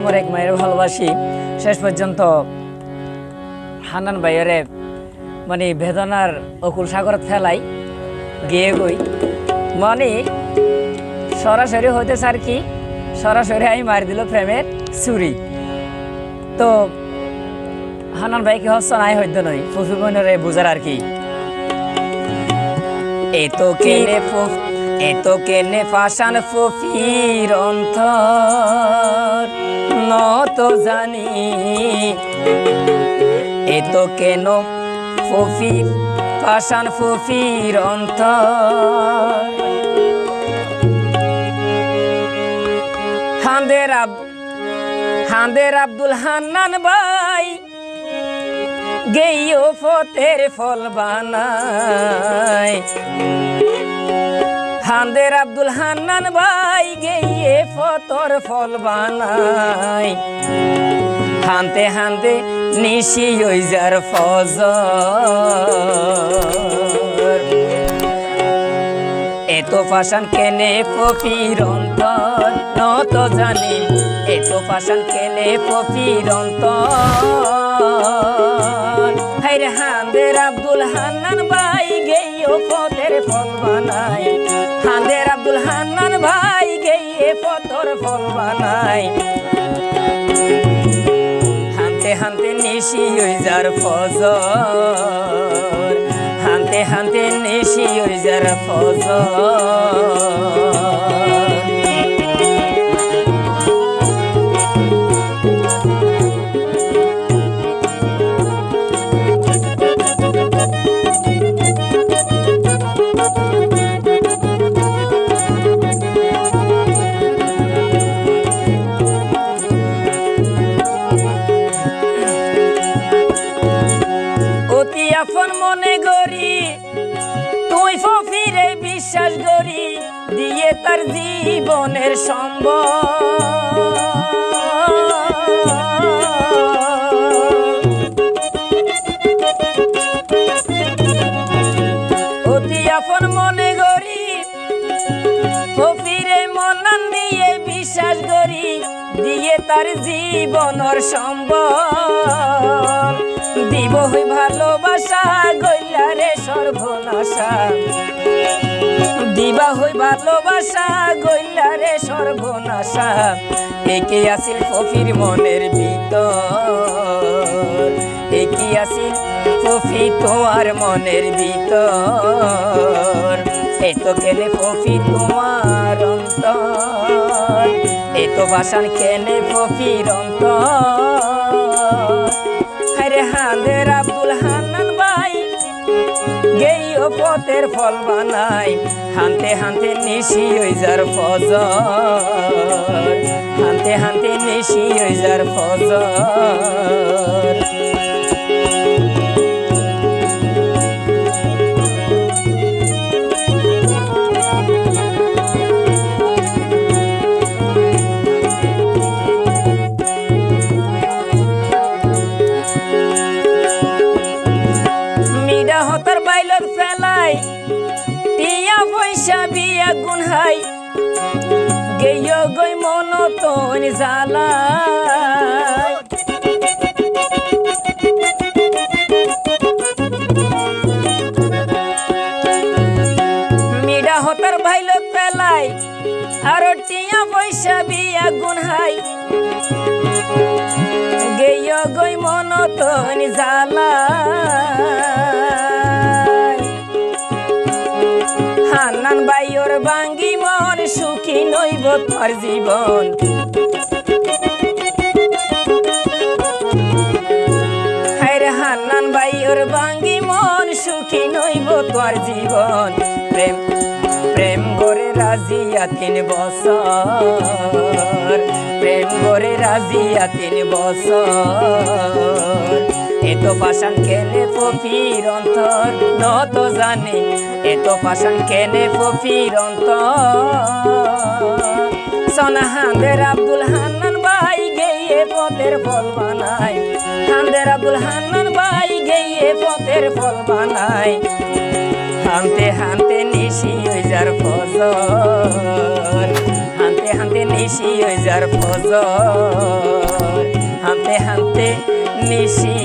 আমার এক মায়ের ভালোবাসি শেষ পর্যন্ত হান্নান ভাইয়েরে মানে বেদনার অকুল সাগর ফেলাই গিয়ে গই মানে সরাসরি হইতে স্যার কি সরাসরি আমি মারি দিল প্রেমের ছুরি। তো হান্নান ভাইকে হস্ত নাই হইত নই ফুফি বোনরে বুঝার আর কি এতো কেনে ফাশান ফুফির অন্তর নত জানি এতো কেন ফুফি ফাশান ফুফির অন্তর হাঁদের আব্দুল হান্নান ভাই গেইও ফতের ফল বানায় হাঁদের আব্দুল হান্নান ভাই গেইয়ে ফতর ফল বানায় হানতে হানতে নিশি ওই যার ফজর এত ফাশান কেনে ফকির অন্তর নত জানি এত ফাশান কেনে ফকির অন্তর হায়রে হাঁদের আব্দুল হান্নান ভাই গেইও ফতের ফল বানায় হাঁদের আব্দুল হান্নান ভাই গেইয়ে ফতর ফল বানায় হানতে হানতে নিশি ওই যার ফজর হানতে হানতে নিশি ওই যার ফজর আপন মনে গরি তুই ফকিরে বিশ্বাস করি দিয়ে তার জীবনের অতি আপন মনে গরি ফকিরে মনান দিয়ে বিশ্বাস করি দিয়ে তার জীবনের সম্বল দিব হই ভালোবাসা গইলা রে সর্বনাশা দিবা হই ভালোবাসা গইলা রে সর্বনাশা একে আসিল ফকির মনের ভিতর একে আসিল ফকি তোমার মনের ভিতর এত কেনে ফকি তোমার অন্তর এত ভাষান কেনে ফকির অন্তর হায়রে হাঁদের আব্দুল হান্নান ভাই গেইও ফতের ফল বানাই হানতে হানতে নিশি ওই যার ফজর হানতে হানতে নিশি ওই যার ফজর ফেলাই টিয়া পয়সা বিয়া গুনহাই গেইও গই মনতন জ্বালাই মিডা হতার ভাইলত ফেলাই আর টিয়া পয়সা বিয়া গুনহাই গেইও গই মনতন জ্বালাই হান্নান ভাইয়োর বাঙ্গি মন সুখী নইব তোর জীবন হায়রে হান্নান ভাইয়োর বাঙ্গি মন সুখী নইব তোর জীবন প্রেম প্রেম করে রাজিয়া 3 বছর প্রেম করে রাজিয়া 3 বছর এত পাশান কেনে ফকির অন্তর নত জানে এত পাশান কেনে ফকির অন্তর সোনা হাঁদের আব্দুল হান্নান ভাই গেইয়ে পথের ফল বানাই হাঁদের আব্দুল হান্নান ভাই গেইয়ে পথের ফল বানাই হানতে হানতে নিশি ওই যার ফজর হানতে হানতে নিশি ওই যার ফজর হানতে হানতে নিশি